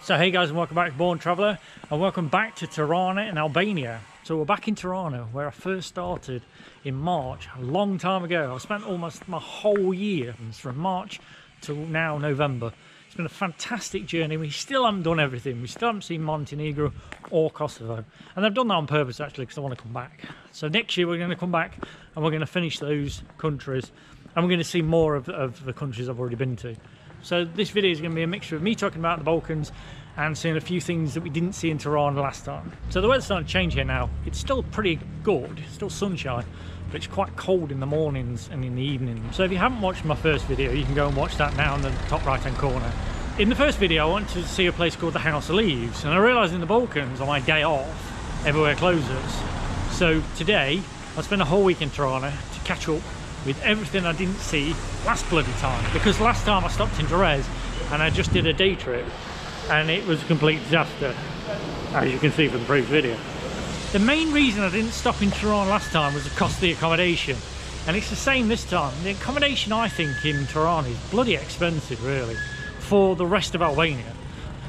So hey guys, and welcome back to Born Traveller, and welcome back to Tirana in Albania. So we're back in Tirana, where I first started in March, a long time ago. I've spent almost my whole year, from March to now November. It's been a fantastic journey. We still haven't done everything. We still haven't seen Montenegro or Kosovo. And I've done that on purpose actually, because I want to come back. So next year we're going to come back and we're going to finish those countries. And we're going to see more of the countries I've already been to. So this video is going to be a mixture of me talking about the Balkans and seeing a few things that we didn't see in Tirana last time. So the weather's starting to change here now. It's still pretty good, it's still sunshine, but it's quite cold in the mornings and in the evenings. So if you haven't watched my first video, you can go and watch that now in the top right hand corner. In the first video I wanted to see a place called the House of Leaves, and I realised in the Balkans on my day off, everywhere closes. So today I spent a whole week in Tirana to catch up with everything I didn't see last bloody time, because last time I stopped in Jerez and I just did a day trip and it was a complete disaster, as you can see from the previous video. The main reason I didn't stop in Tirana last time was the cost of the accommodation, and it's the same this time. The accommodation I think in Tirana is bloody expensive really for the rest of Albania.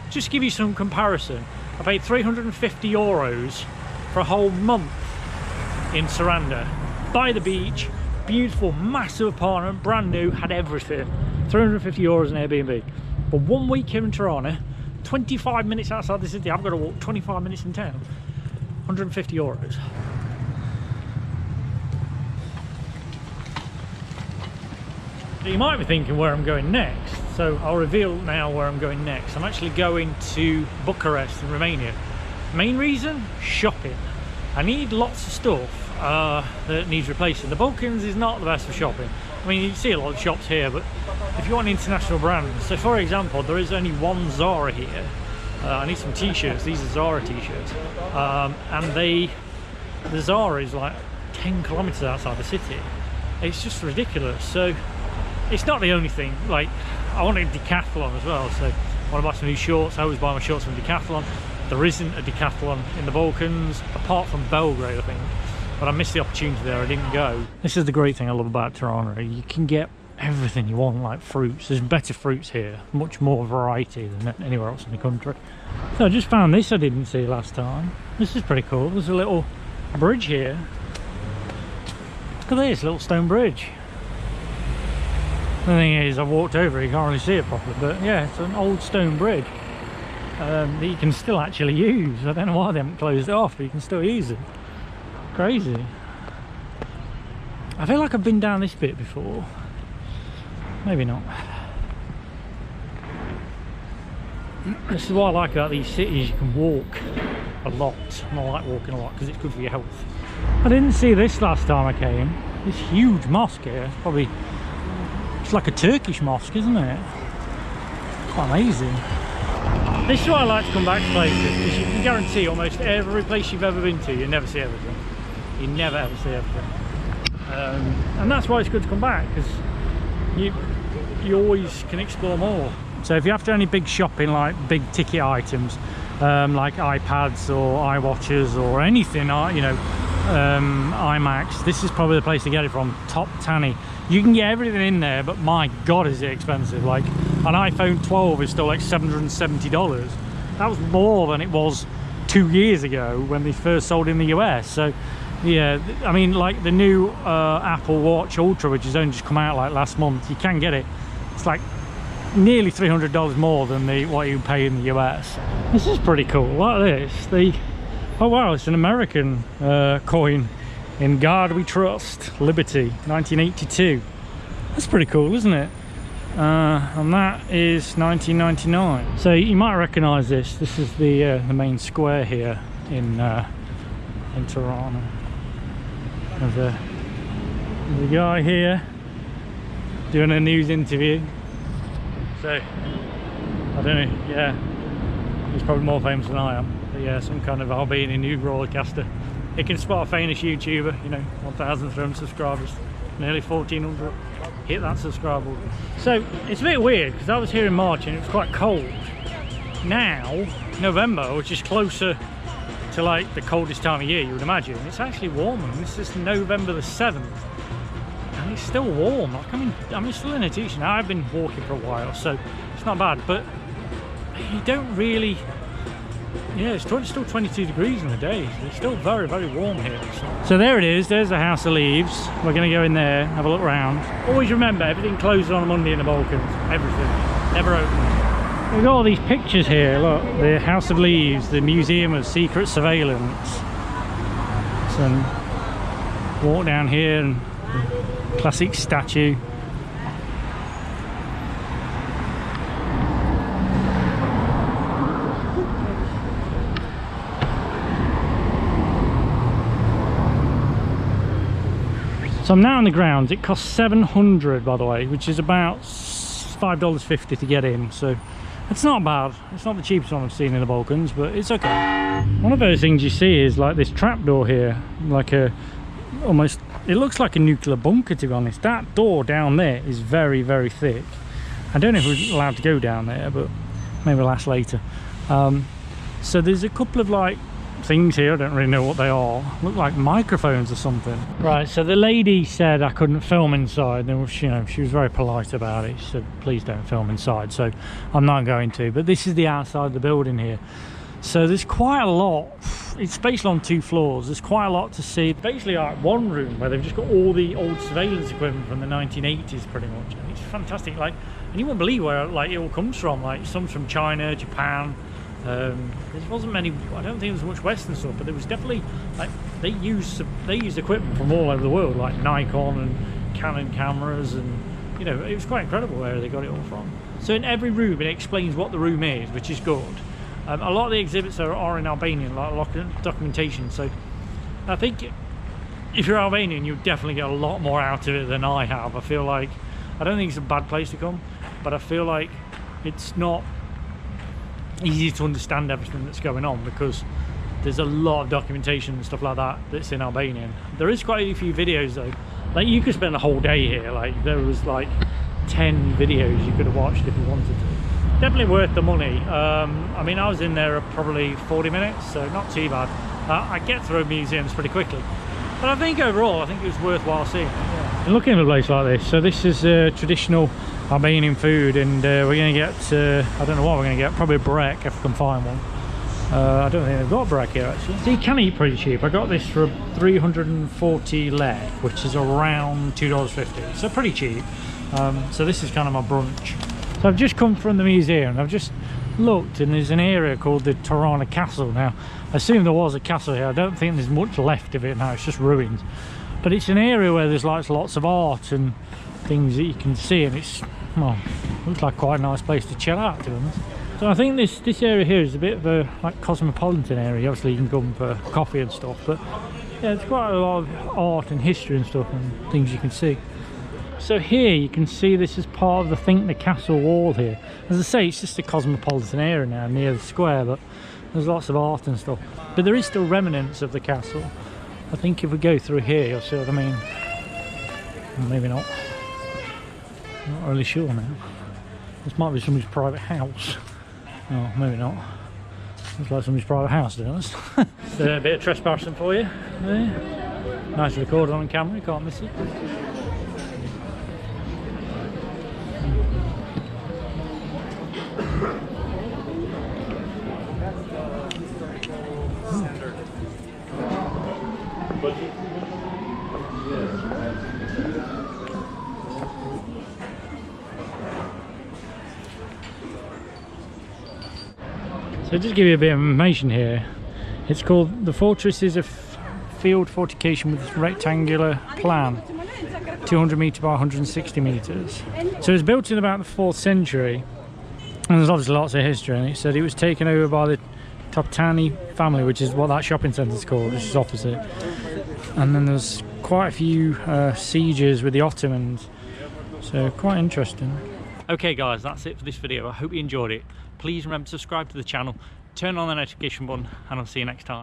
Just to give you some comparison, I paid €350 for a whole month in Tiranna, by the beach, beautiful massive apartment, brand new, had everything. €350 in Airbnb. But 1 week here in Tirana, 25 minutes outside the city, I've got to walk 25 minutes in town, €150. You might be thinking where I'm going next, so I'll reveal now where I'm going next. I'm actually going to Bucharest in Romania. Main reason? Shopping. I need lots of stuff that needs replacing. The Balkans is not the best for shopping. I mean, you see a lot of shops here, but if you want international brands, so for example, there is only one Zara here. I need some t-shirts. These are Zara t-shirts, and the Zara is like 10 kilometers outside the city. It's just ridiculous. So it's not the only thing. Like, I wanted Decathlon as well, so I want to buy some new shorts. I always buy my shorts from Decathlon. There isn't a Decathlon in the Balkans, apart from Belgrade, I think. But I missed the opportunity there, I didn't go. This is the great thing I love about Tirana. You can get everything you want, like fruits. There's better fruits here, much more variety than anywhere else in the country. So I just found this I didn't see last time. This is pretty cool. There's a little bridge here. Look at this little stone bridge. The thing is, I've walked over it, you can't really see it properly, but yeah, it's an old stone bridge that you can still actually use. I don't know why they haven't closed it off, but you can still use it. Crazy. I feel like I've been down this bit before. Maybe not. This is what I like about these cities. You can walk a lot, and I like walking a lot because it's good for your health. I didn't see this last time I came. This huge mosque here. It's like a Turkish mosque, isn't it? Quite amazing. This is why I like to come back to places, because you can guarantee almost every place you've ever been to, you never see everything. You never ever see everything. And that's why it's good to come back, because you always can explore more. So if you're after any big shopping, like big ticket items, like iPads or iWatches or anything, you know, iMacs, this is probably the place to get it from. Top Tanny. You can get everything in there, but my god is it expensive. Like an iPhone 12 is still like $770. That was more than it was 2 years ago when they first sold in the US. So yeah, I mean, like the new Apple Watch Ultra, which has only just come out like last month, you can get it. It's like nearly $300 more than what you pay in the US. This is pretty cool. Look at this. Oh wow, it's an American coin. In God We Trust, Liberty, 1982. That's pretty cool, isn't it? And that is 1999. So you might recognise this. This is the main square here in Tirana. There's a guy here doing a news interview. So I don't know. Yeah, he's probably more famous than I am. But yeah, some kind of Albanian news broadcaster. It can spot a famous YouTuber, you know, 1,300 subscribers, nearly 1,400. Hit that subscribe button. So it's a bit weird because I was here in March and it was quite cold. Now, November, which is closer to like the coldest time of year you would imagine, it's actually warmer. This is November the 7th and it's still warm. Like, I'm still in a t-shirt now. I've been walking for a while, so it's not bad. But you don't really, yeah, it's still 22 degrees in the day. It's still very, very warm here. So there it is, there's the House of Leaves. We're going to go in there, have a look around. Always remember, everything closes on a Monday in the Balkans. Everything. Never opens. We've got all these pictures here, look. The House of Leaves, the Museum of Secret Surveillance. Some walk down here and classic statue. So I'm now on the grounds. It costs $700, by the way, which is about $5.50 to get in. So it's not bad. It's not the cheapest one I've seen in the Balkans, but it's okay. One of those things you see is like this trapdoor here, like a almost, it looks like a nuclear bunker, to be honest. That door down there is very, very thick. I don't know if we're allowed to go down there, but maybe we'll ask later. So there's a couple of like things here, I don't really know what they are. Look like microphones or something. Right, so the lady said I couldn't film inside. There was, you know, she was very polite about it. She said please don't film inside, so I'm not going to. But this is the outside of the building here. So there's quite a lot. It's based on 2 floors. There's quite a lot to see. Basically like one room where they've just got all the old surveillance equipment from the 1980s pretty much. And it's fantastic, like, and you won't believe where like it all comes from. Like some from China, Japan. There wasn't many, I don't think there was much Western stuff, but there was definitely, like, they used equipment from all over the world, like Nikon and Canon cameras, and, you know, it was quite incredible where they got it all from. So in every room it explains what the room is, which is good. A lot of the exhibits are in Albanian, like a lot of documentation, so I think if you're Albanian you'll definitely get a lot more out of it than I have. I feel like, I don't think it's a bad place to come, but I feel like it's not easy to understand everything that's going on because there's a lot of documentation and stuff like that that's in Albanian. There is quite a few videos though, like you could spend a whole day here. Like there was like 10 videos you could have watched if you wanted to. Definitely worth the money. I mean, I was in there probably 40 minutes, so not too bad. I get through museums pretty quickly, but I think overall I think it was worthwhile seeing. Yeah. And looking at a place like this, so this is traditional Albanian food, and we're going to get, I don't know what we're going to get, probably a brek if we can find one. I don't think they've got a brek here actually. So you can eat pretty cheap. I got this for 340 lek, which is around $2.50, so pretty cheap. So this is kind of my brunch. So I've just come from the museum and I've just looked, and there's an area called the Tirana castle. Now I assume there was a castle here. I don't think there's much left of it now, it's just ruins, but it's an area where there's like lots of art and things that you can see, and it's, well, looks like quite a nice place to chill out, to be honest. So I think this area here is a bit of a like cosmopolitan area. Obviously you can come for coffee and stuff, but yeah, it's quite a lot of art and history and stuff and things you can see. So here you can see this is part of the castle wall here. As I say, it's just a cosmopolitan area now near the square, but there's lots of art and stuff. But there is still remnants of the castle. I think if we go through here you'll see what I mean. Maybe not. I'm not really sure now. This might be somebody's private house. Oh, maybe not. Looks like somebody's private house, to be honest. A bit of trespassing for you there. Nice recording on camera, you can't miss it. So just to give you a bit of information here, it's called the Fortress is a field fortification with a rectangular plan, 200 metres by 160 metres. So it was built in about the 4th century, and there's obviously lots of history, and it said it was taken over by the Toptani family, which is what that shopping centre is called, which is opposite. And then there's quite a few sieges with the Ottomans, so quite interesting. Okay guys, that's it for this video. I hope you enjoyed it. Please remember to subscribe to the channel, turn on the notification button, and I'll see you next time.